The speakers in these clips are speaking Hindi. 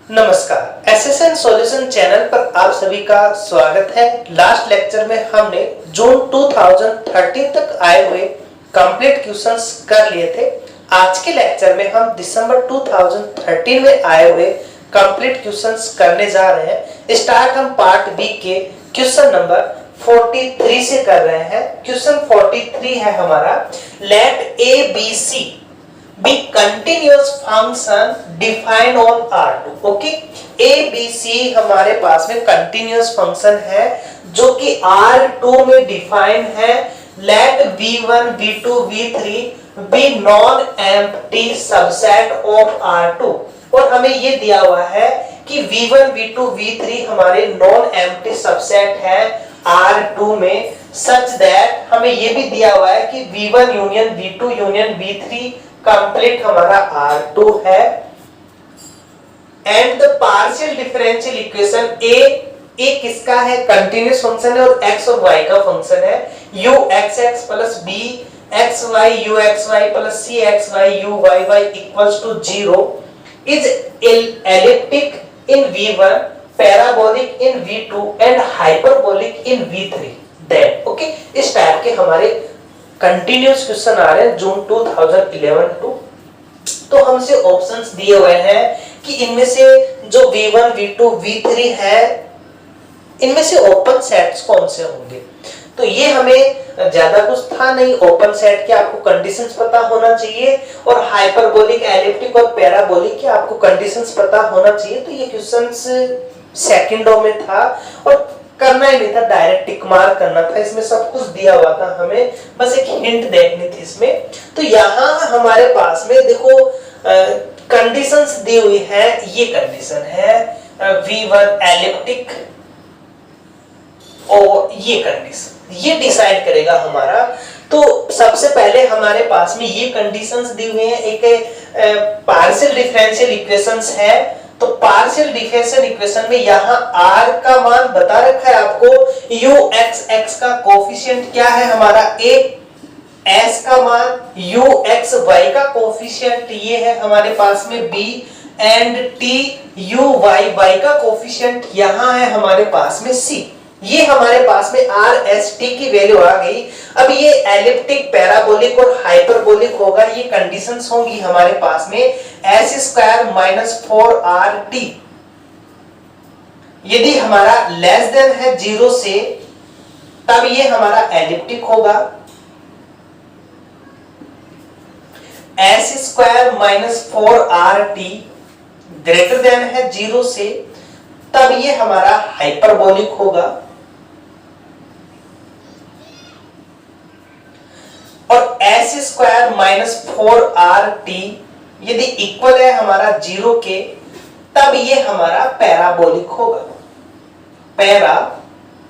नमस्कार, एसएसएन सॉल्यूशन चैनल पर आप सभी का स्वागत है। लास्ट लेक्चर में हमने जून 2013 तक आए हुए कंप्लीट क्वेश्चंस कर लिए थे। आज के लेक्चर में हम दिसंबर 2013 में आए हुए कंप्लीट क्वेश्चंस करने जा रहे हैं। स्टार्ट हम पार्ट बी के क्वेश्चन नंबर 43 से कर रहे हैं। क्वेश्चन 43 है हमारा, let A B C be continuous function defined on R2। Okay, A B C हमारे पास में continuous function है जो कि R2 में डिफाइन है। let V1 V2 V3 be non-empty subset of R2। और हमें ये दिया हुआ है कि V1 V2 V3 हमारे non-empty subset है R2 में, such that हमें ये भी दिया हुआ है कि V1 union V2 union V3 complete हमारा R2 है। And the partial differential equation ए किसका है? कंटीन्यूअस फंक्शन है और x और y का फंक्शन है। u(x(x) + b(xy) u(xy) + c(xy) u(yy) = 0 is elliptic in V1, parabolic in V2 and hyperbolic in V3। Then okay, इस टाइप के हमारे कंटिन्यूअस क्वेश्चन आ रहे हैं जून 2011 टू। तो हमसे ऑप्शंस दिए हुए हैं कि इनमें से जो V1 V2 V3 है, इनमें से ओपन सेट्स कौन से होंगे। तो ये हमें ज्यादा कुछ था नहीं, ओपन सेट के आपको कंडीशंस पता होना चाहिए और हाइपरबोलिक, एलिप्टिक और पैराबोलिक के आपको कंडीशंस पता होना चाहिए। तो ये क्वेश्चंस सेकंडों में था और करना ही नहीं था, डायरेक्ट टिक मार्क करना था। इसमें सब कुछ दिया हुआ था, हमें बस एक हिंट देखनी थी इसमें। तो यहाँ हमारे पास में देखो कंडीशंस दी हुई है। ये कंडीशन है V1 एलिप्टिक और ये कंडीशन ये डिसाइड करेगा हमारा। तो सबसे पहले हमारे पास में ये कंडीशंस दी हुई है। एक पार्शियल डिफरेंशियल इक्वेशंस है। तो पार्शियल डिफरेंशियल इक्वेशन में यहाँ r का मान बता रखा है आपको। u(x(x) का कोफिशिएंट क्या है हमारा a, s का मान, u(x(y) का कोफिशिएंट ये है हमारे पास में b एंड t u(y)y का कोफिशिएंट यहाँ है हमारे पास में c। ये हमारे पास में r s t की वैल्यू आ गई। अब ये एलिप्टिक, पैराबोलिक और हाइपरबोलिक होगा। ये कंडीशंस होंगी हमारे पास में s² - 4rt। यदि हमारा लेस देन है 0 से, तब ये हमारा एलिप्टिक होगा। s² - 4rt ग्रेटर देन है 0 से, तब ये हमारा हाइपरबोलिक होगा। और s² - 4rt यदि इक्वल है हमारा 0 के, तब ये हमारा पैराबोलिक होगा। पैराबोलिक।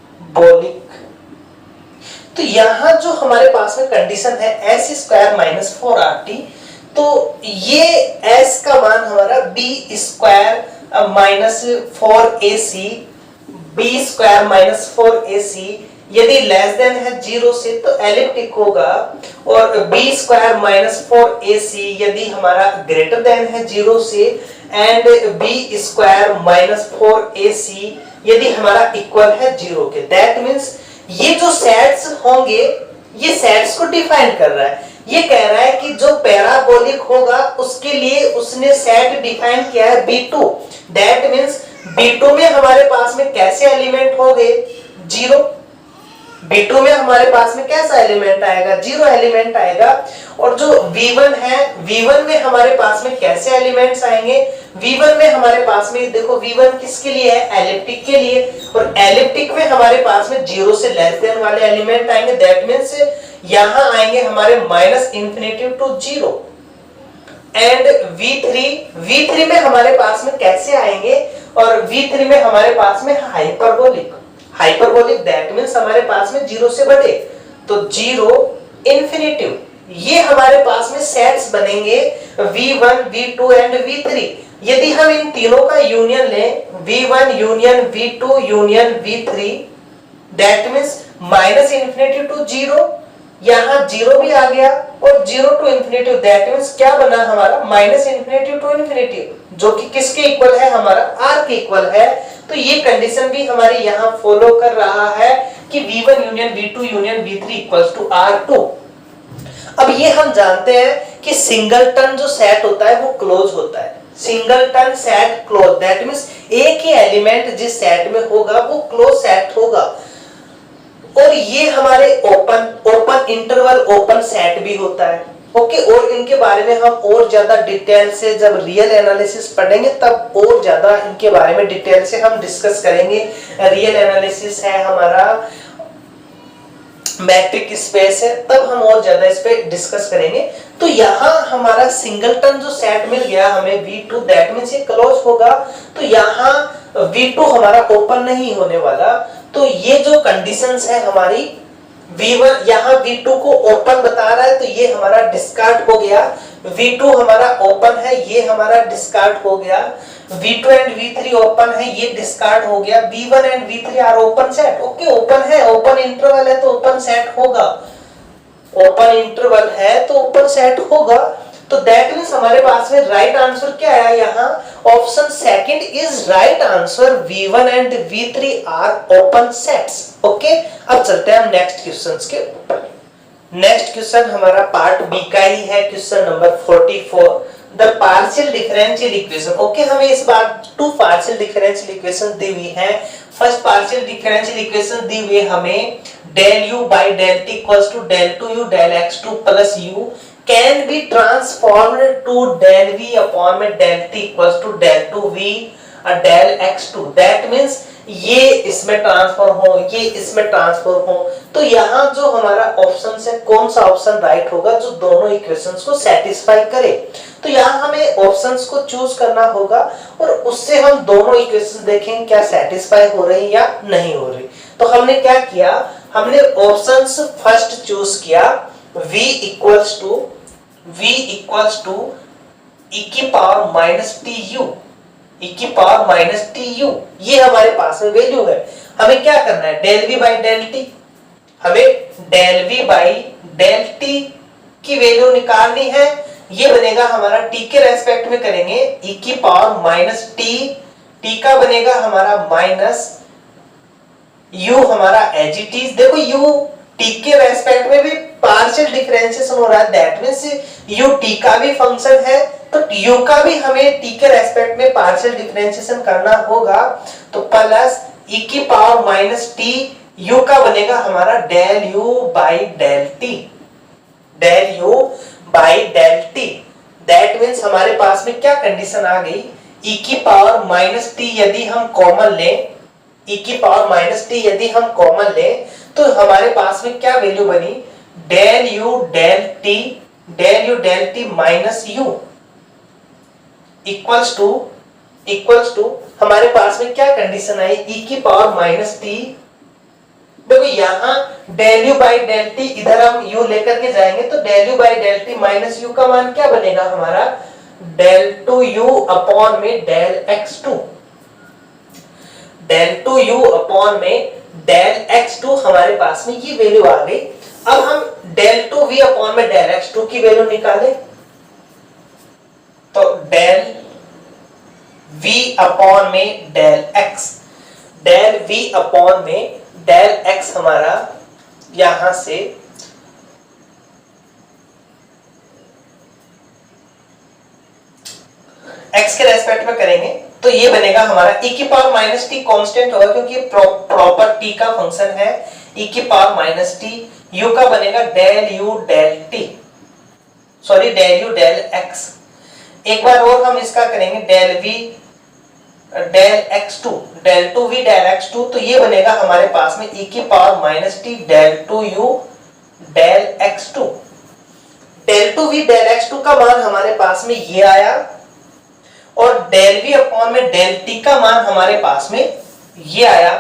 तो यहां जो हमारे पास में कंडीशन है s² - 4rt, तो ये s का मान हमारा b² - 4ac, b² - 4ac यदि लेस देन है 0 से तो एलिप्टिक होगा। और b² - 4ac यदि हमारा ग्रेटर देन है 0 से एंड b² - 4ac यदि हमारा इक्वल है 0 के। दैट मींस ये जो सेट्स होंगे, ये सेट्स को डिफाइन कर रहा है। ये कह रहा है कि जो पैराबोलिक होगा उसके लिए उसने सेट डिफाइन किया है b2। दैट मींस b2 में हमारे पास में कैसे एलिमेंट होंगे? 0। B2 में हमारे पास में कैसा एलिमेंट आएगा? 0 एलिमेंट आएगा। और जो V1 है, V1 में हमारे पास में कैसे एलिमेंट्स आएंगे? V1 में हमारे पास में देखो, V1 किसके लिए है? एलिप्टिक के लिए। और एलिप्टिक में हमारे पास में 0 से लेस देन वाले एलिमेंट आएंगे। दैट मींस यहां आएंगे हमारे -∞ to 0। एंड V3 में हमारे पास में कैसे आएंगे? और V3 में हमारे पास में हाइपरबोलिक। दैट मींस हमारे पास में 0 से बढ़े, तो 0 इन्फिनिटिव। ये हमारे पास में सेट्स बनेंगे V1 V2 एंड V3। यदि हम इन तीनों का यूनियन लें, V1 union V2 union V3, that means -∞ to 0 यहाँ जीरो भी आ गया और zero to infinity, that means क्या बना हमारा माइनस इन्फिनिटी टू इन्फिनिटी, जो कि किसके इक्वल है, हमारा आर के इक्वल है। तो ये कंडीशन भी हमारी यहाँ फॉलो कर रहा है कि v1 union v2 union v3 equals to r2। अब ये हम जानते हैं कि सिंगलटन जो सेट होता है वो क्लोज होता है, singleton set close, that means एक ही एलिमेंट जिस सेट में होगा वो क्लोज सेट होगा। और ये हमारे ओपन इंटरवल ओपन सेट भी होता है। ओके, और इनके बारे में हम और ज्यादा डिटेल से जब रियल एनालिसिस पढ़ेंगे तब और ज्यादा इनके बारे में डिटेल से हम डिस्कस करेंगे। रियल एनालिसिस है हमारा, मैट्रिक स्पेस है, तब हम और ज्यादा इस पे डिस्कस करेंगे। तो यहाँ हमारा सिंगलटन जो सेट मिल गया हमें v2, दैट मींस ये क्लोज होगा। तो यहाँ v2 हमारा ओपन नहीं होने वाला। तो ये जो कंडीशंस है हमारी, v1 यहाँ v2 को ओपन बता रहा है तो ये हमारा डिस्कार्ड हो गया, v2 हमारा ओपन है ये हमारा डिस्कार्ड हो गया, v2 एंड v3 ओपन है ये डिस्कार्ड हो गया, v1 and v3 are open set. Okay, open है, ओपन इंटरवल है तो ओपन सेट होगा, ओपन इंटरवल है तो ओपन सेट होगा। तो दैट मींस हमारे पास में राइट आंसर क्या आया, यहाँ option second is right answer, v1 and v3 are open sets. Okay, अब चलते हैं हम नेक्स्ट क्वेश्चंस के ऊपर। नेक्स्ट क्वेश्चन हमारा पार्ट बी का ही है, question number 44, the partial differential equation. Okay, हमें इस बार टू पार्शियल डिफरेंशियल इक्वेशन दी हुई है। फर्स्ट पार्शियल डिफरेंशियल इक्वेशन दी हुई है हमें del u by del t equals to del 2u del x2 plus u can be transformed to del v upon में del t equals to del 2v del x2, that means ये इसमें ट्रांसफर हो, ये इसमें ट्रांसफर हो। तो यहाँ जो हमारा ऑप्शन है, कौन सा ऑप्शन राइट होगा जो दोनों इक्वेशंस को सेटिस्फाई करे। तो यहाँ हमें ऑप्शंस को चूज करना होगा और उससे हम दोनों इक्वेशंस देखेंगे क्या सेटिस्फाई हो रही या नहीं हो रही। तो हमने क्या किया, हमने ऑप्शंस फर्स्ट चूज किया v इक्वल्स टू e की power minus T U, e की पावर माइनस टी यू, ये हमारे पास में वैल्यू है। हमें क्या करना है, del V by del T, हमें del V by del T की वैल्यू निकालनी है। ये बनेगा हमारा t के रेस्पेक्ट में करेंगे e की पावर माइनस टी, t का बनेगा हमारा माइनस u हमारा एज इट इज। देखो u t के रेस्पेक्ट में भी पार्शियल डिफरेंशिएशन हो रहा है, दैट मींस u t का भी फंक्शन है तो u का भी हमें t के रेस्पेक्ट में पार्शियल डिफरेंशिएशन करना होगा। तो प्लस e की पावर माइनस टी, u का बनेगा हमारा del u by del T, del u by del T. That means हमारे पास में क्या कंडीशन आ गई, e की पावर माइनस टी यदि हम कॉमन लें, e की पावर माइनस टी यदि हम कॉमन लें तो हमारे पास में क्या वैल्यू बनी, del u del T minus u equals to हमारे पास में क्या कंडीशन आई, e की पावर माइनस टी। देखो यहाँ del u by del T, इधर हम u लेकर के जाएंगे तो del u by del T minus u का मान क्या बनेगा हमारा, डेल 2u अपॉन में del x2, del 2u upon में डेल x2 हमारे पास में ये वैल्यू आ गई। अब हम डेल 2v अपॉन में डेल x2 की वैल्यू निकालें तो डेल v अपॉन में del x, del v upon में डेल x हमारा यहां से x के रेस्पेक्ट में करेंगे तो ये बनेगा हमारा e की पावर माइनस टी कांस्टेंट होगा क्योंकि ये प्रॉपर t का फंक्शन है, e की पावर माइनस टी, u का बनेगा del u del t, sorry del u del x। एक बार और हम इसका करेंगे del v del x2, del 2v del x2, तो ये बनेगा हमारे पास में e की power minus T del 2u del x2, del 2v del x2 का मान हमारे पास में ये आया और डेल v अपॉन में डेल t का मान हमारे पास में ये आया।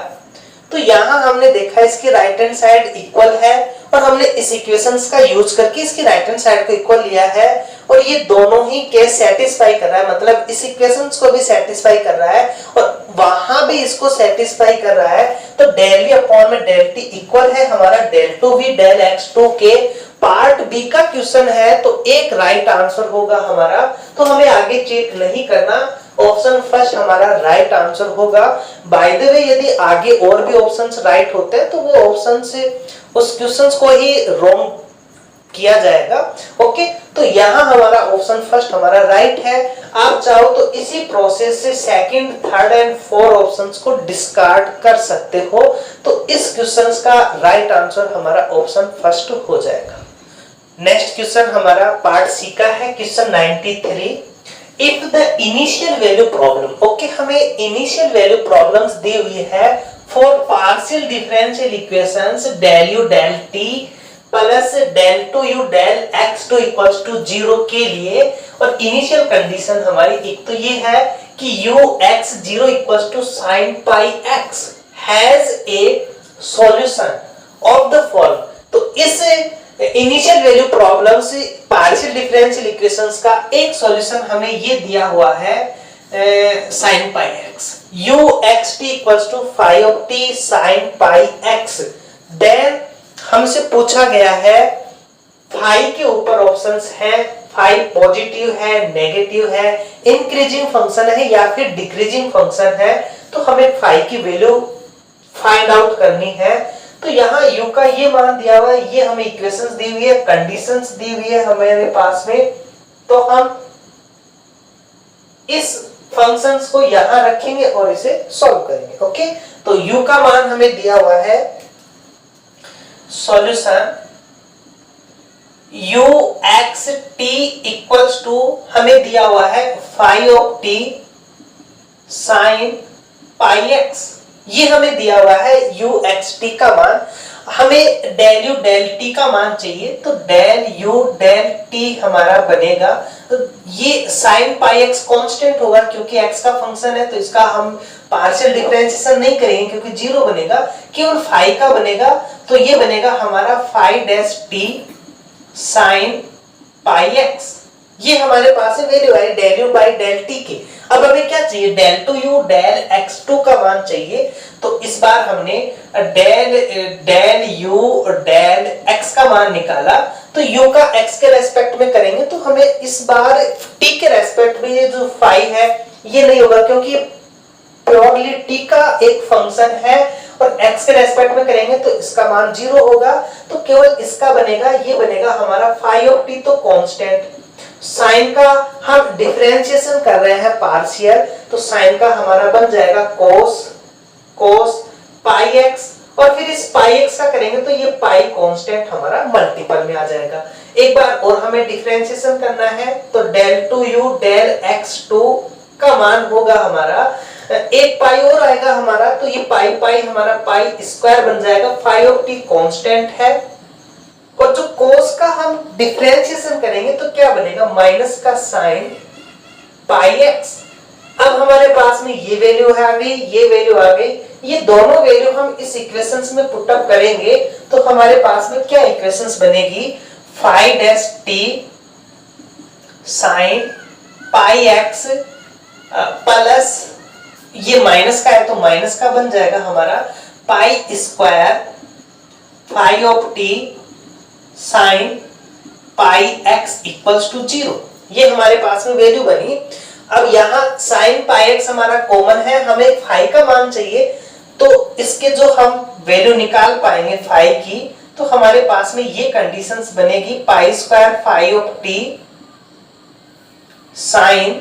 तो यहां हमने देखा इसकी राइट हैंड साइड इक्वल है और हमने इस इक्वेशंस का यूज करके इसकी राइट हैंड साइड को इक्वल लिया है और ये दोनों ही केस सेटिस्फाई कर रहा है, मतलब इस इक्वेशंस को भी सेटिस्फाई कर रहा है और वहां भी इसको सेटिस्फाई कर रहा है, तो डेल वी अपॉन में डेल टी इक्वल है हमारा del two V del X two के। पार्ट बी का क्वेश्चन है तो एक राइट आंसर होगा हमारा, तो हमें आगे चेक नहीं करना, ऑप्शन फर्स्ट हमारा राइट आंसर होगा। बाय द वे यदि आगे और भी ऑप्शंस राइट होते हैं तो वो ऑप्शन से उस क्वेश्चंस को ही रॉन्ग किया जाएगा। ओके, तो यहाँ हमारा ऑप्शन फर्स्ट हमारा राइट है। आप चाहो तो इसी प्रोसेस से second, third and fourth options को डिस्कार्ड कर सकते हो, तो इस क्वेश्चंस का राइट आंसर हमारा ऑप्शन फर्स्ट हो जाएगा। नेक्स्ट क्वेश्चन हमारा पार्ट सी का है, question 93। If the initial value problem, okay, हमें इनिशियल वैल्यू प्रॉब्लम्स दी हुई है for partial differential equations del U del T plus del two U del X two equals to 0 के लिए, और इनिशियल कंडीशन हमारी एक तो ये है कि U X 0 equals to sine pi X has a solution of the following. तो इस इनिशियल वैल्यू प्रॉब्लम से पार्शियल डिफरेंशियल इक्वेशंस का एक सॉल्यूशन हमें ये दिया हुआ है sin pi x, u x t equals to phi of t sin pi x। Then हमसे पूछा गया है phi के ऊपर ऑप्शंस हैं, phi पॉजिटिव है, नेगेटिव है, इंक्रीजिंग फंक्शन है या फिर डिक्रीजिंग फंक्शन है, तो हमें phi की वैल्यू फाइंड आउट करनी है। तो यहाँ u का ये मान दिया हुआ है, ये हमें इक्वेशंस दी हुई है, कंडीशंस दी हुई है हमारे पास में, तो हम इस फंक्शंस को यहां रखेंगे और इसे सॉल्व करेंगे। ओके, तो u का मान हमें दिया हुआ है, solution u x t equals to हमें दिया हुआ है phi of t sin pi x, ये हमें दिया हुआ है u x t का मान। हमें डेल यू डेल टी का मान चाहिए, तो डेल यू डेल टी हमारा बनेगा, तो ये sin पाई x कांस्टेंट होगा क्योंकि x का फंक्शन है, तो इसका हम पार्शियल डिफरेंशिएशन नहीं करेंगे क्योंकि 0 बनेगा, केवल phi का बनेगा, तो ये बनेगा हमारा phi dash t sin pi x। ये हमारे पास वैल्यू है del U by del T की। अब हमें क्या चाहिए, del two U del X two का मान चाहिए, तो इस बार हमने डेल यू डेल एक्स का मान निकाला, तो u का x के रेस्पेक्ट में करेंगे तो हमें इस बार t के रेस्पेक्ट में ये जो phi है ये नहीं होगा क्योंकि प्योरली t का एक फंक्शन है, और x के रेस्पेक्ट में करेंगे तो इसका मान 0 होगा, तो केवल इसका बनेगा, ये बनेगा हमारा phi ऑफ t, तो कांस्टेंट। साइन का हम डिफरेंशिएशन कर रहे हैं पार्शियल, तो साइन का हमारा बन जाएगा cos पाई x, और फिर इस पाई x का करेंगे तो ये पाई कांस्टेंट हमारा मल्टीपल में आ जाएगा। एक बार और हमें डिफरेंशिएशन करना है, तो del two U del X two का मान होगा हमारा, एक पाई और आएगा हमारा, तो ये पाई पाई हमारा पाई स्क्वायर बन जाएगा, phi ऑफ t कांस्टेंट है, और जो cos का हम डिफरेंशिएशन करेंगे तो क्या बनेगा, माइनस का साइन पाई x। अब हमारे पास में ये वैल्यू आ गई, ये वैल्यू आ गई, ये दोनों वैल्यू हम इस इक्वेशंस में पुट अप करेंगे तो हमारे पास में क्या इक्वेशंस बनेगी, phi dash t sin pi x plus ये माइनस का है तो माइनस का बन जाएगा हमारा pi square phi of t sin pi x equals to 0, ये हमारे पास में वैल्यू बनी। अब यहाँ sin पाई x हमारा कॉमन है, हमें phi का मान चाहिए, तो इसके जो हम वैल्यू निकाल पाएंगे phi की, तो हमारे पास में ये कंडीशंस बनेगी, pi square phi of t sin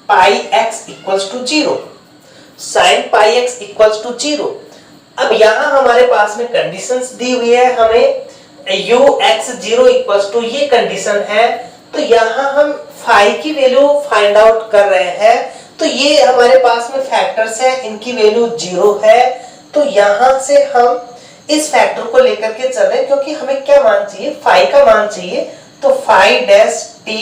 pi x equals to 0, sin pi x equals to 0। अब यहाँ हमारे पास में कंडीशंस दी हुई है, हमें u x 0 इक्वल्स टू ये कंडीशन है, तो यहाँ हम phi की वैल्यू फाइंड आउट कर रहे हैं, तो ये हमारे पास में फैक्टर्स है, इनकी वैल्यू 0 है, तो यहाँ से हम इस फैक्टर को लेकर के चल रहे हैं क्योंकि हमें क्या मान चाहिए, phi का मान चाहिए, तो phi dash t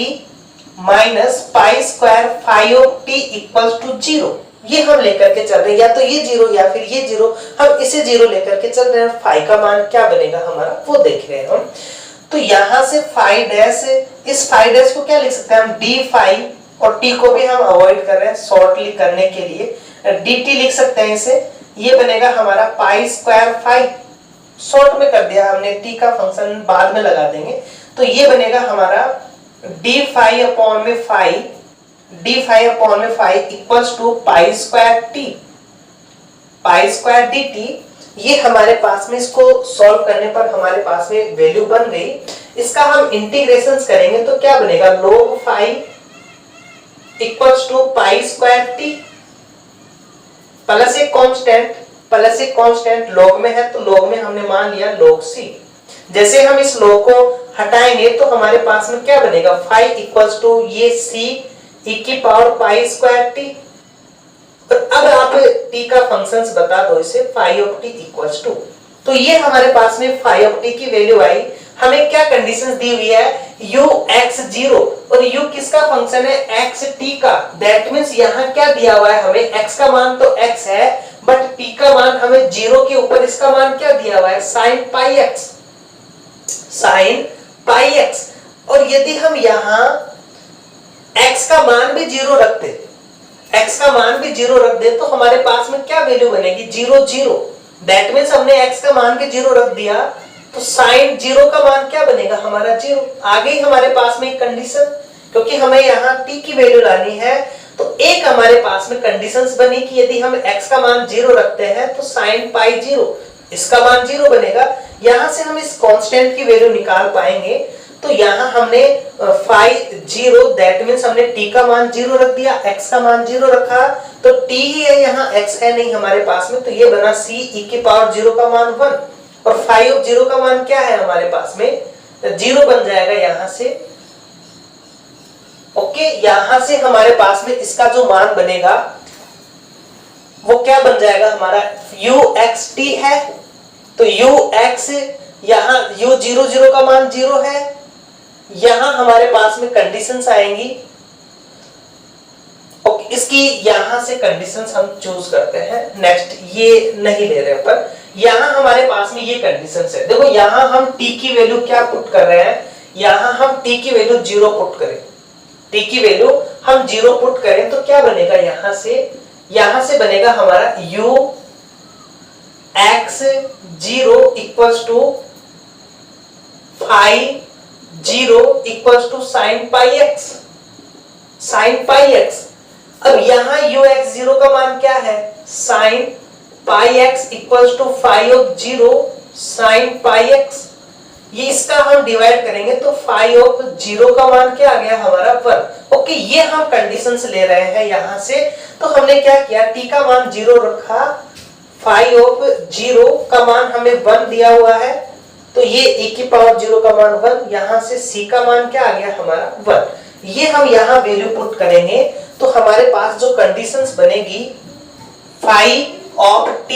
minus pi square phi of t equals to 0, ये हम लेकर के चल रहे हैं, या तो ये 0 या फिर ये 0, हम इसे 0 लेकर के चल रहे हैं, phi का मान क्या बनेगा हमारा वो देख रहे हैं हम। तो यहां से फाई डैश, इस फाई डैश को क्या लिख सकते हैं हम, डी फाई, और टी को भी हम अवॉइड कर रहे हैं शॉर्टली करने के लिए, डी टी लिख सकते हैं इसे। ये बनेगा हमारा पाई स्क्वायर फाई, शॉर्ट में कर दिया हमने, टी का फंक्शन बाद में लगा देंगे। तो ये बनेगा हमारा डी फाई अपॉन में फाई, डी फाई अपॉन में phi equals to pi square T, pi square D T. ये हमारे पास में, इसको सॉल्व करने पर हमारे पास में वैल्यू बन गई। इसका हम इंटीग्रेशंस करेंगे तो क्या बनेगा, log phi equals to pi square T plus एक कांस्टेंट, प्लस एक कांस्टेंट लॉग में है तो लॉग में हमने मान लिया log सी। जैसे हम इस log को हटाएंगे तो हमारे पास में क्या बनेगा, फाई इक्वल्स टू ये सी ई की पावर पाई स्क्वायर टी। अब आप t का फंक्शंस बता दो इसे, phi of t equals to, तो ये हमारे पास में फाई ऑफ t की वैल्यू आई। हमें क्या कंडीशंस दी हुई है, u x 0, और u किसका फंक्शन है, x t का। दैट मींस यहाँ क्या दिया हुआ है हमें, x का मान तो x है, बट t का मान हमें 0 के ऊपर इसका मान क्या दिया हुआ है, sin pi x, sin pi x। और यदि हम यहाँ x का मान भी 0 रखते, x का मान भी 0 रख दे तो हमारे पास में क्या वैल्यू बनेगी, 0 0। दैट मींस हमने x का मान भी 0 रख दिया तो sin 0 का मान क्या बनेगा हमारा 0। आगे ही हमारे पास में एक कंडीशन, क्योंकि हमें यहाँ t की वैल्यू लानी है तो एक हमारे पास में कंडीशंस बनी कि यदि हम x का मान 0 रखते हैं तो sin पाई 0, इसका मान 0 बनेगा। यहां से हम इस कांस्टेंट की वैल्यू निकाल पाएंगे। तो यहां हमने फाई 0, दैट मींस हमने t का मान 0 रख दिया, x का मान 0 रखा, तो t ही है, यहाँ x है नहीं हमारे पास में, तो ये बना c e की पावर 0 का मान 1, और फाई ऑफ 0 का मान क्या है हमारे पास में, 0 बन जाएगा यहां से। ओके, यहां से हमारे पास में इसका जो मान बनेगा वो क्या बन जाएगा हमारा, u x t है, तो u x, यहाँ u 0 0 का मान 0 है। यहां हमारे पास में कंडीशंस आएंगी, ओके, इसकी यहां से कंडीशंस हम चूज करते हैं। नेक्स्ट, ये नहीं ले रहे पर यहां हमारे पास में ये कंडीशंस है। देखो यहां हम t की वैल्यू क्या पुट कर रहे हैं, यहां हम t की वैल्यू 0 पुट करें, t की वैल्यू हम 0 पुट करें तो क्या बनेगा, यहां से बनेगा हमारा u x 0 equals to phi 0 equals to sin pi x, sin pi x। अब यहां u x 0 का मान क्या है, sin pi x equals to phi of 0 sin pi x। ये इसका हम डिवाइड करेंगे तो फाई ऑफ 0 का मान क्या आ गया हमारा 1। ओके, ये हम कंडीशंस ले रहे हैं यहां से। तो हमने क्या किया, t का मान 0 रखा, फाई ऑफ 0 का मान हमें 1 दिया हुआ है, तो ये e की पावर 0 का मान 1, यहां से c का मान क्या आ गया हमारा 1। ये हम यहां वैल्यू पुट करेंगे तो हमारे पास जो कंडीशंस बनेगी, phi of t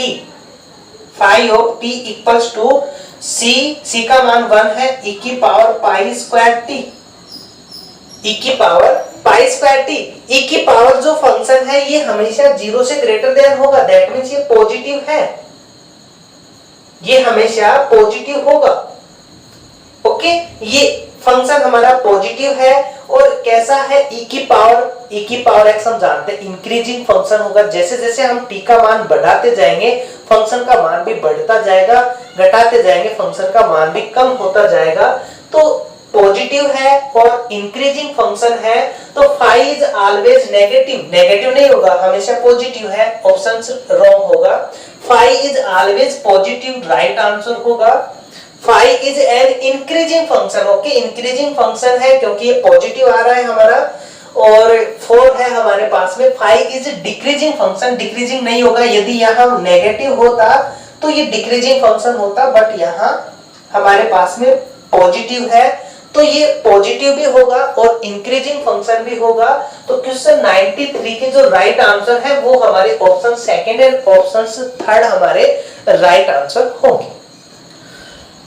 equals to c का मान 1 है, e की power pi square t, e की power pi square t। e की पावर जो फंक्शन है ये हमेशा 0 से ग्रेटर देन होगा, दैट मींस ये पॉजिटिव है, ये हमेशा पॉजिटिव होगा। ओके, ये फंक्शन हमारा पॉजिटिव है और कैसा है, e की पावर x हम जानते हैं इंक्रीजिंग फंक्शन होगा। जैसे जैसे हम t का मान बढ़ाते जाएंगे फंक्शन का मान भी बढ़ता जाएगा, घटाते जाएंगे फंक्शन का मान भी कम होता जाएगा। तो पॉजिटिव है और इंक्रीजिंग फंक्शन है तो phi is always negative, negative नहीं होगा, हमेशा पॉजिटिव है, ऑप्शन रॉन्ग होगा। Phi is always positive, right answer होगा। Phi is an increasing function, okay, increasing function है क्योंकि ये पॉजिटिव आ रहा है हमारा। और 4 है हमारे पास में, phi is decreasing function, decreasing नहीं होगा, यदि यहाँ नेगेटिव होता तो ये डिक्रीजिंग फंक्शन होता, बट यहाँ हमारे पास में पॉजिटिव है तो ये पॉजिटिव भी होगा और इंक्रीजिंग फंक्शन भी होगा। तो क्वेश्चन 93 के जो राइट आंसर है वो हमारे option second and option third हमारे राइट आंसर होंगे।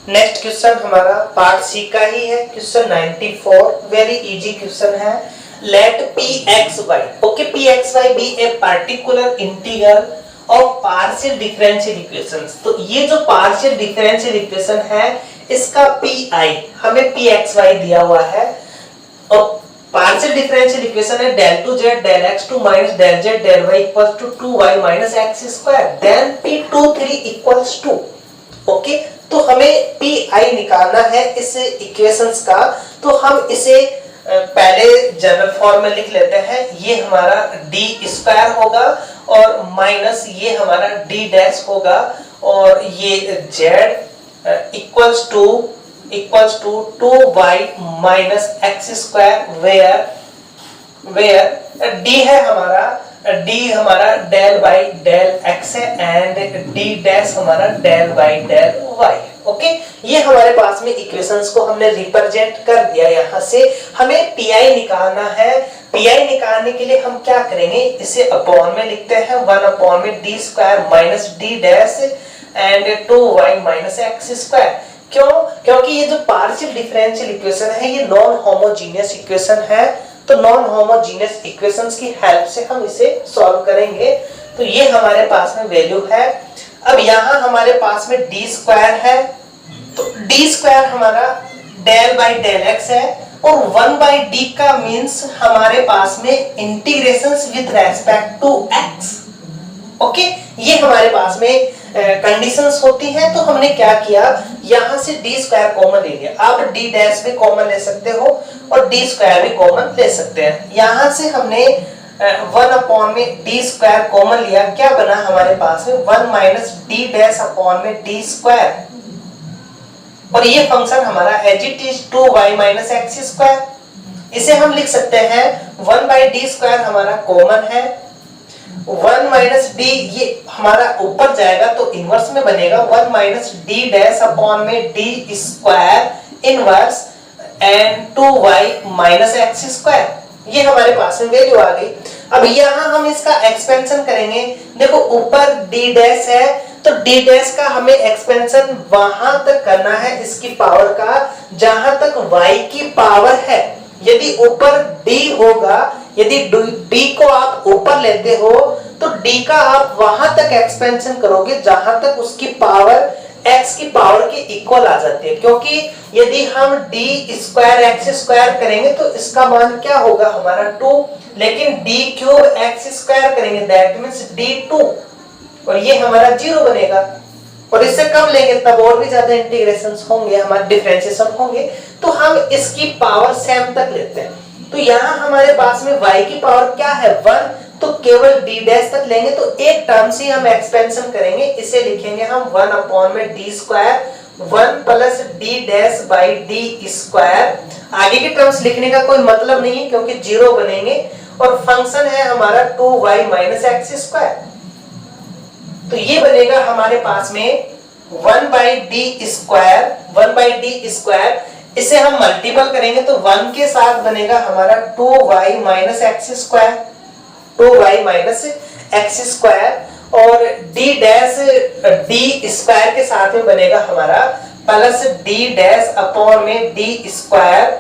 नेक्स्ट क्वेश्चन हमारा पार्ट सी का ही है, क्वेश्चन 94, वेरी इजी क्वेश्चन है। Let pxy, okay, pxy be a particular integral of partial differential equations. तो ये जो पार्शियल डिफरेंशियल इक्वेशन है इसका पीआई हमें pxy दिया हुआ है, और पार्शियल डिफरेंशियल इक्वेशन है del 2z del x2 minus del z del y equals to 2y minus x square, then p23 equals to, okay. तो हमें पीआई निकालना है इस इक्वेशंस का। तो हम इसे पहले जनरल फॉर्म में लिख लेते हैं। ये हमारा डी स्क्वायर होगा और माइनस ये हमारा डी डैश होगा, और ये z equals to 2y minus X square, where d है हमारा डेल बाई डेल x है एंड d डैश हमारा del by del y। Okay, ये हमारे पास में इक्वेशंस को हमने रिप्रेजेंट कर दिया। यहाँ से हमें पीआई निकालना है। पीआई निकालने के लिए हम क्या करेंगे, इसे अपॉन में लिखते हैं, 1 अपॉन में D square minus D dash and 2y minus X square. क्यों? क्योंकि ये जो पार्शियल डिफरेंशियल इक्वेशन है ये नॉन होमोजीनियस इक्वेशन है। तो नॉन होमोजीनियस इक्वेशंस की हेल्प से हम इसे सॉल्व करेंगे। तो ये हमारे पास में वैल्यू है। अब यहाँ हमारे पास में डी स्क्वायर है, तो डी स्क्वायर हमारा डेल बाई डेल एक्स है, और 1 बाई डी का मीन्स हमारे पास में integrations with respect to X. Okay, ये हमारे पास में कंडीशंस होती हैं। तो हमने क्या किया, यहाँ से डी स्क्वायर कॉमन ले लिया। आप डी डैश भी कॉमन ले सकते हो और डी स्क्वायर भी कॉमन ले सकते हैं। यहाँ से हमने 1 अपॉन में डी स्क्वायर कॉमन लिया, क्या बना हमारे पास में 1 माइनस डी डैश अपॉन में डी स्क्वायर, और ये फंक्शन हमारा as it is 2y minus X square. इसे हम लिख सकते हैं 1 बाई डी स्क्वायर हमारा कॉमन है, 1 माइनस डी ये हमारा ऊपर जाएगा तो इनवर्स में बनेगा 1 माइनस डी डैश अपॉन में D square inverse and 2y minus X square. ये हमारे पास में वैल्यू आ गई। अब यहाँ हम इसका एक्सपेंशन करेंगे। देखो ऊपर डी डैश है तो डी डैश का हमें एक्सपेंशन वहां तक करना है इसकी पावर का जहां तक y की पावर है। यदि ऊपर d होगा, यदि d को आप ऊपर लेते हो तो d का आप वहां तक एक्सपेंशन करोगे जहां तक उसकी पावर x की पावर के इक्वल आ जाती है। क्योंकि यदि हम d स्क्वायर एक्स स्क्वायर करेंगे तो इसका मान क्या होगा हमारा 2, लेकिन d क्यूब एक्स स्क्वायर करेंगे दैट मींस d2, और ये हमारा 0 बनेगा। और इससे कम लेंगे तब और भी ज्यादा इंटीग्रेशंस होंगे, हमारे डिफरेंशिएशन होंगे। तो हम इसकी पावर सेम तक लेते हैं। तो यहाँ हमारे पास में y की पावर क्या है 1, तो केवल d डैश तक लेंगे तो एक टर्म से हम एक्सपेंशन करेंगे। इसे लिखेंगे हम 1 अपॉन में d square 1 plus d dash by d square. आगे के टर्म्स लिखने का कोई मतलब नहीं है क्योंकि 0 बनेंगे, और फंक्शन है हमारा 2y माइनस एक्स स्क्वायर। तो ये बनेगा हमारे पास में 1 बाई डी स्क्वायर। इसे हम मल्टीपल करेंगे तो 1 के साथ बनेगा हमारा 2y minus X square, 2y minus X square, और d डैश d स्क्वायर के साथ में बनेगा हमारा प्लस d डैश अपॉन में d square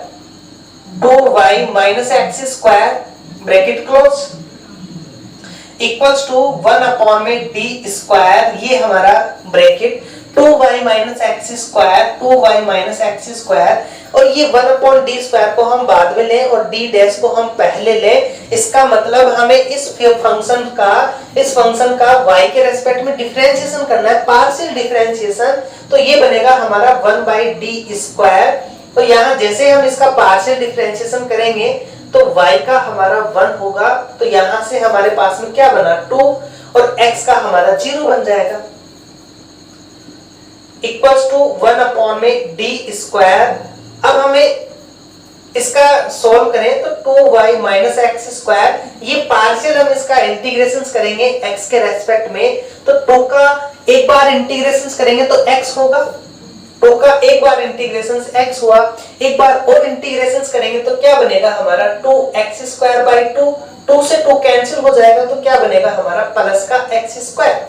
2y minus X square bracket close equals to 1 upon में d स्क्वायर, ये हमारा bracket 2y minus X square 2y minus X square, और ये 1 अपॉन d स्क्वायर को हम बाद में लें और d डैश को हम पहले लें। इसका मतलब हमें इस फंक्शन का y के रेस्पेक्ट में डिफरेंशिएशन करना है, पार्शियल डिफरेंशिएशन। तो ये बनेगा हमारा 1 बाई डी स्क्वायर। तो यहाँ जैसे हम इसका पार्शियल डिफरेंशिएशन करेंगे तो y का हमारा 1 होगा, तो यहाँ से हमारे पास में क्या बना 2, और x का हमारा 0 बन जाएगा, इक्वल्स टू 1 अपॉन में डी स्क्वायर। अब हमें इसका सॉल्व करें तो 2y माइनस एक्स स्क्वायर, ये पार्शियल हम इसका इंटीग्रेशन करेंगे x के रेस्पेक्ट में, तो 2 का एक बार इंटीग्रेशन करेंगे तो x होगा, 2 का एक बार इंटीग्रेशन x हुआ, एक बार और इंटीग्रेशन करेंगे तो क्या बनेगा हमारा 2x स्क्वायर बाई 2, 2 से 2 कैंसिल हो जाएगा तो क्या बनेगा हमारा प्लस का x स्क्वायर।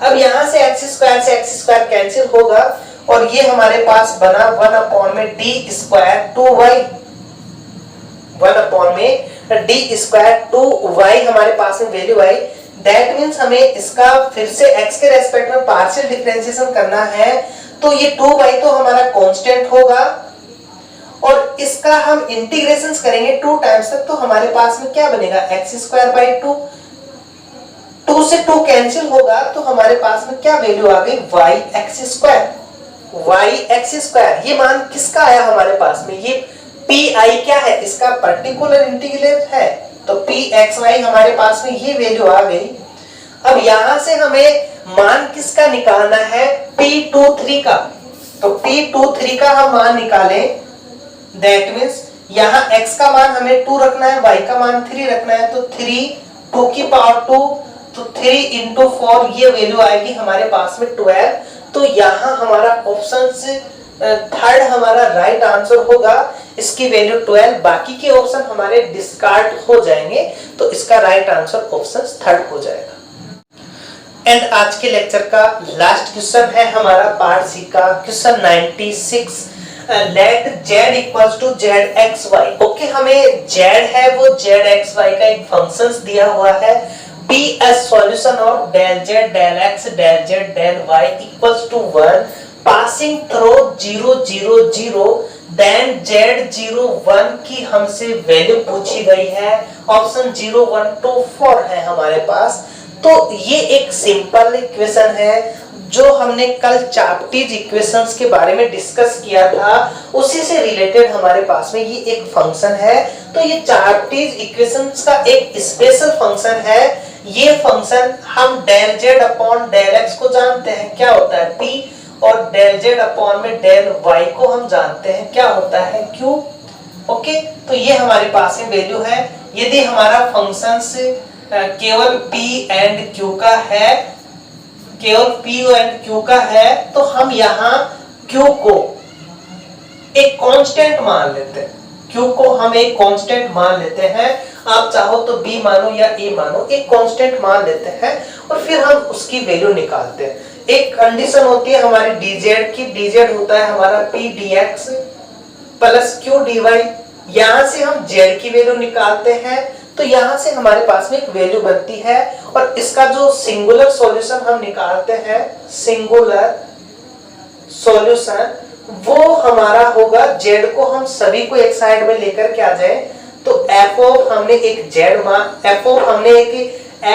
अब यहाँ से x स्क्वायर कैंसिल होगा, और ये हमारे पास बना 1 अपॉन में डी स्क्वायर 2y, 1 अपॉन में डी स्क्वायर 2y हमारे पास में वैल्यू आई। दैट मीन्स हमें इसका फिर से x के रेस्पेक्ट में पार्शियल डिफरेंशिएशन करना है, तो ये 2y तो हमारा कांस्टेंट होगा और इसका हम इंटीग्रेशंस करेंगे 2 टाइम्स तक, तो हमारे पास में क्या बनेगा x²/2। 2 से 2 कैंसिल होगा तो हमारे पास में क्या वैल्यू आ गई yx²। ये मान किसका आया हमारे पास में, ये pi क्या है, इसका पर्टिकुलर इंटीग्रल है, तो pxy हमारे पास में ये वैल्यू आ गई। अब यहां से हमें मान किसका निकालना है, p23 का, तो p23 का हम मान निकालें, दैट मीन्स यहां x का मान हमें 2 रखना है, y का मान 3 रखना है, तो 3 2 की पावर 2, तो 3 into 4 ये वैल्यू आएगी हमारे पास में 12। तो यहां हमारा ऑप्शन से थर्ड हमारा राइट आंसर होगा, इसकी वैल्यू 12, बाकी के ऑप्शन हमारे डिस्कार्ड हो जाएंगे, तो इसका राइट आंसर ऑप्शन थर्ड हो जाएगा। एंड आज के लेक्चर का लास्ट क्वेश्चन है हमारा पार्ट सी का question 96। Let z equals to zxy। Okay, हमें z है वो zxy का एक फंक्शंस दिया हुआ है, be a solution of del z del x del z del y equals to 1 passing through 0 0 0 then z0 1 की हमसे वैल्यू पूछी गई है, ऑप्शन 0 1 2 4 है हमारे पास। तो ये एक सिंपल इक्वेशन है जो हमने कल चाप्टीज इक्वेशंस के बारे में डिस्कस किया था, उसी से रिलेटेड हमारे पास में ये एक फंक्शन है। तो ये चाप्टीज इक्वेशंस का एक स्पेशल फंक्शन है। ये फंक्शन हम del z upon del x को जानते हैं क्या होता है p, और del z अपॉन में del y को हम जानते हैं क्या होता है q। ओके, तो ये हमारे पास में वैल्यू है। यदि हमारा फंक्शन केवल p एंड q का है, केवल p एंड q का है, तो हम यहाँ q को एक कांस्टेंट मान लेते हैं, q को हम एक कांस्टेंट मान लेते हैं, आप चाहो तो b मानो या a मानो, एक कांस्टेंट मान लेते हैं और फिर हम उसकी वैल्यू निकालते हैं। एक कंडीशन होती है हमारी dz की, dz होता है हमारा p dx plus q dy, यहां से हम z की वैल्यू निकालते हैं, तो यहां से हमारे पास में एक वैल्यू बनती है और इसका जो सिंगुलर सॉल्यूशन हम निकालते हैं, सिंगुलर सॉल्यूशन वो हमारा होगा, z को हम सभी को एक साइड में लेकर के आ जाए, तो f ऑफ हमने एक z मान, f ऑफ हमने एक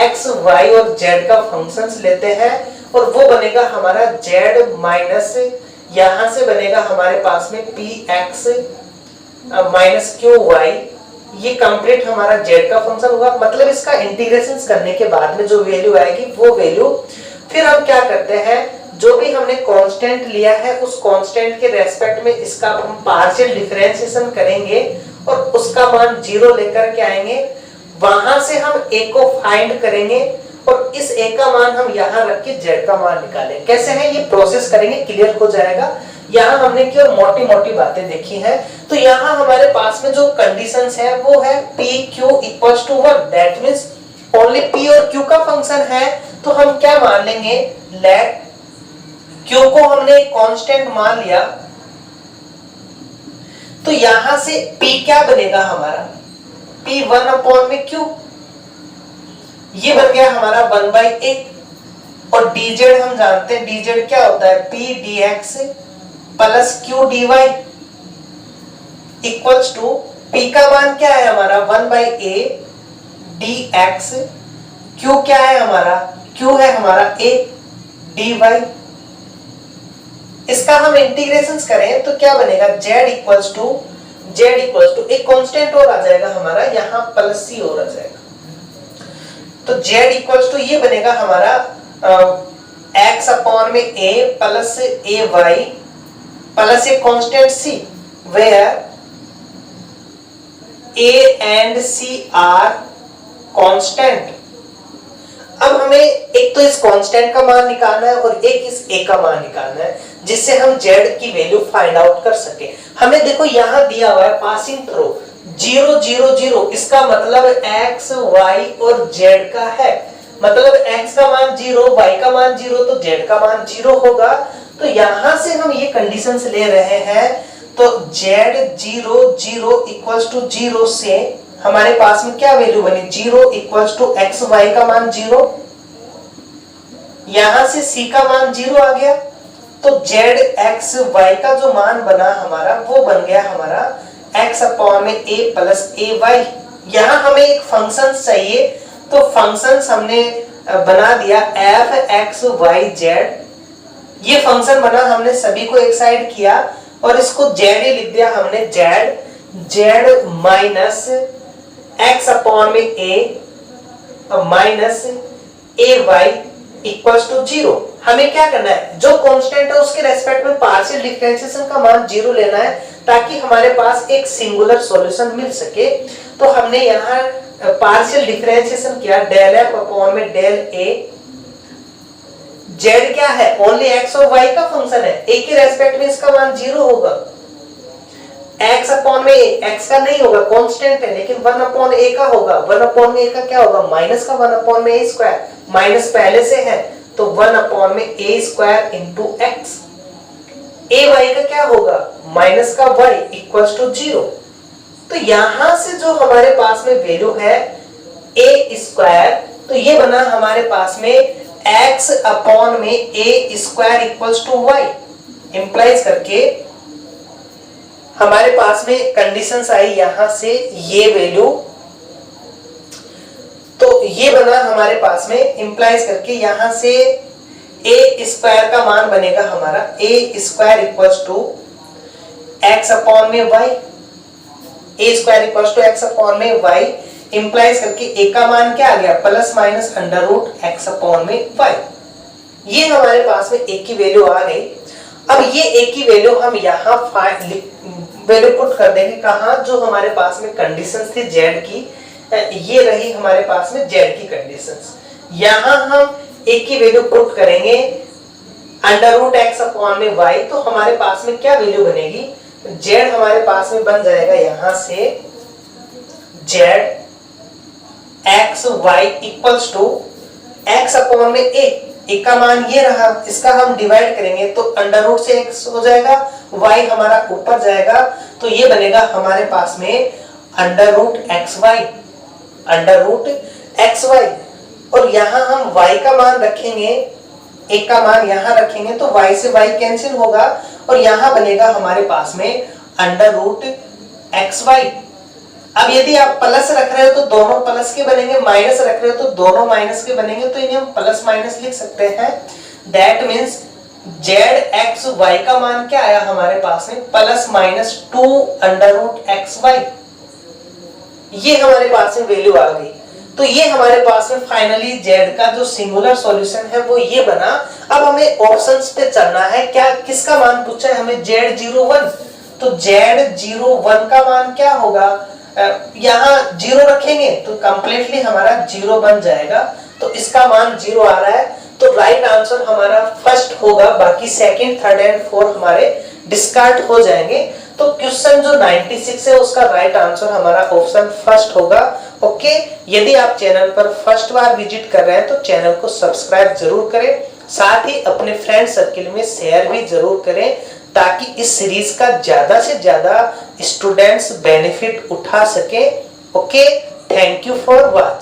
x y और z का फंक्शंस लेते हैं और वो बनेगा हमारा z माइनस, यहां से बनेगा हमारे पास में px माइनस qy, ये कंप्लीट हमारा z का फंक्शन होगा। मतलब इसका इंटीग्रेशन करने के बाद में जो वैल्यू आएगी वो वैल्यू, फिर हम क्या करते हैं, जो भी हमने कांस्टेंट लिया है उस कांस्टेंट के रेस्पेक्ट में इसका हम पार्शियल डिफरेंशिएशन करेंगे और उसका मान 0 लेकर के आएंगे, वहां से हम a को फाइंड करेंगे और इस a का मान हम यहाँ रख के z का मान निकालेंगे। कैसे है ये प्रोसेस करेंगे, क्लियर हो जाएगा। यहाँ हमने केवल मोटी मोटी बातें देखी हैं। तो यहाँ हमारे पास में जो कंडीशंस है वो है p q equals to 1, that means only p और q का फंक्शन है, तो हम क्या मान लेंगे, लेट q को हमने एक कांस्टेंट मान लिया, तो यहां से p क्या बनेगा हमारा, p 1 अपॉन में q, ये बन गया हमारा 1/a, और dz हम जानते हैं, dz क्या होता है p dx plus q dy equals to p का मान क्या है हमारा 1/a dx, q क्या है हमारा, q है हमारा a dy। इसका हम इंटीग्रेशंस करें तो क्या बनेगा, z इक्वल्स टू एक कांस्टेंट और आ जाएगा हमारा, यहाँ प्लस c और आ जाएगा, तो z इक्वल्स टू ये बनेगा हमारा x अपॉन में a plus a y plus एक constant c, where a and c are constant. अब हमें एक तो इस कांस्टेंट का मान निकालना है और एक इस a का मान निकालना है, जिससे हम z की वैल्यू फाइंड आउट कर सके। हमें देखो यहाँ दिया हुआ है पासिंग थ्रू 0 0 0, इसका मतलब x y और z का है, मतलब x का मान 0, y का मान 0, तो z का मान 0 होगा। तो यहां से हम ये कंडीशंस ले रहे हैं, तो z 0 0 इक्वल्स टू 0 से हमारे पास में क्या वैल्यू बनी, 0 इक्वल्स टू एक्स वाई का मान 0, यहां से c का मान 0 आ गया, तो z x y का जो मान बना हमारा वो बन गया हमारा x अपॉन में a प्लस ए वाई। यहां हमें एक फंक्शन चाहिए, तो फंक्शन हमने बना दिया f x y z। ये फंक्शन बना, हमने सभी को एक साइड किया और इसको z ही लिख दिया हमने, z माइनस x अपॉन में a minus A Y equals to 0। हमें क्या करना है, जो कांस्टेंट है उसके रेस्पेक्ट में पार्शियल डिफरेंशिएशन का मान 0 लेना है, ताकि हमारे पास एक सिंगुलर सॉल्यूशन मिल सके। तो हमने यहाँ पार्शियल डिफरेंशिएशन किया, डेल एफ अपॉन में डेल ए। जेड क्या है, ओनली एक्स और वाई का फंक्शन है, ए के रेस्पेक्ट में इसका मान 0 होगा। एक्स अपॉन में एक्स का नहीं होगा, कांस्टेंट है, लेकिन 1 अपॉन ए का होगा। 1 अपॉन में ए का क्या होगा, माइनस का 1 अपॉन में ए स्क्वायर, माइनस पहले से है तो 1 अपॉन में A square into x. A Y का क्या होगा, माइनस का वाई इक्वल्स टू 0। तो यहां से जो हमारे पास में वैल्यू है ए स्क्वायर, तो ये बना हमारे पास में एक्स अपॉन में A square equals to Y, implies करके हमारे पास में कंडीशंस आई यहां से ये वैल्यू, तो ये बना हमारे पास में इंप्लाइज करके यहां से ए स्क्वायर का मान बनेगा हमारा A square equals to X upon में Y, A square equals to X upon में वाई, इंप्लाइज करके ए का मान क्या आ गया, plus minus under root X upon में वाई। ये हमारे पास में ए की वैल्यू आ गई। अब ये ए की वैल्यू हम यहाँ वैल्यू पुट कर देंगे कहाँ, जो हमारे पास में कंडीशंस थी जेड की, ये रही हमारे पास में जेड की कंडीशंस। यहां हम ए की वैल्यू पुट करेंगे अंडर रूट एक्स अपॉन में वाई, तो हमारे पास में क्या वैल्यू बनेगी, जेड हमारे पास में बन जाएगा यहां से Z X Y equals to X upon में ए का मान ये रहा, इसका हम डिवाइड करेंगे तो अंडर रूट से एक्स हो जाएगा, वाई हमारा ऊपर जाएगा, तो ये बनेगा हमारे पास में under root X Y, under root X Y. और यहां हम y का मान रखेंगे, a का मान यहां रखेंगे तो y से y कैंसिल होगा और यहां बनेगा हमारे पास में अंडर रूट एक्स वाई। अब यदि आप प्लस रख रहे हो तो दोनों प्लस के बनेंगे, माइनस रख रहे हो तो दोनों माइनस के बनेंगे, तो इन्हें हम प्लस माइनस लिख सकते हैं। That means Z X Y का मान क्या आया हमारे पास में, plus minus 2 under root X Y. ये हमारे पास में वैल्यू आ गई। तो ये हमारे पास में फाइनली जेड का जो सिंगुलर सॉल्यूशन है वो ये बना। अब हमें ऑप्शंस पे चलना है, क्या किसका मान पूछा है हमें, Z01, तो Z01 का मान क्या होगा, यहाँ 0 रखेंगे तो कंप्लीटली हमारा 0 बन जाएगा, तो इसका मान 0 आ रहा है, तो राइट आंसर हमारा फर्स्ट होगा, बाकी सेकंड, थर्ड एंड फोर्थ हमारे डिस्कार्ड हो जाएंगे। तो क्वेश्चन जो 96 है उसका राइट आंसर हमारा ऑप्शन फर्स्ट होगा। ओके, यदि आप चैनल पर फर्स्ट बार विजिट कर रहे हैं तो चैनल को सब्सक्राइब जरूर करें, साथ ही अपने फ्रेंड सर्किल में शेयर भी जरूर करें, ताकि इस सीरीज का ज्यादा से ज्यादा स्टूडेंट्स बेनिफिट उठा सके। Okay, thank you for watching.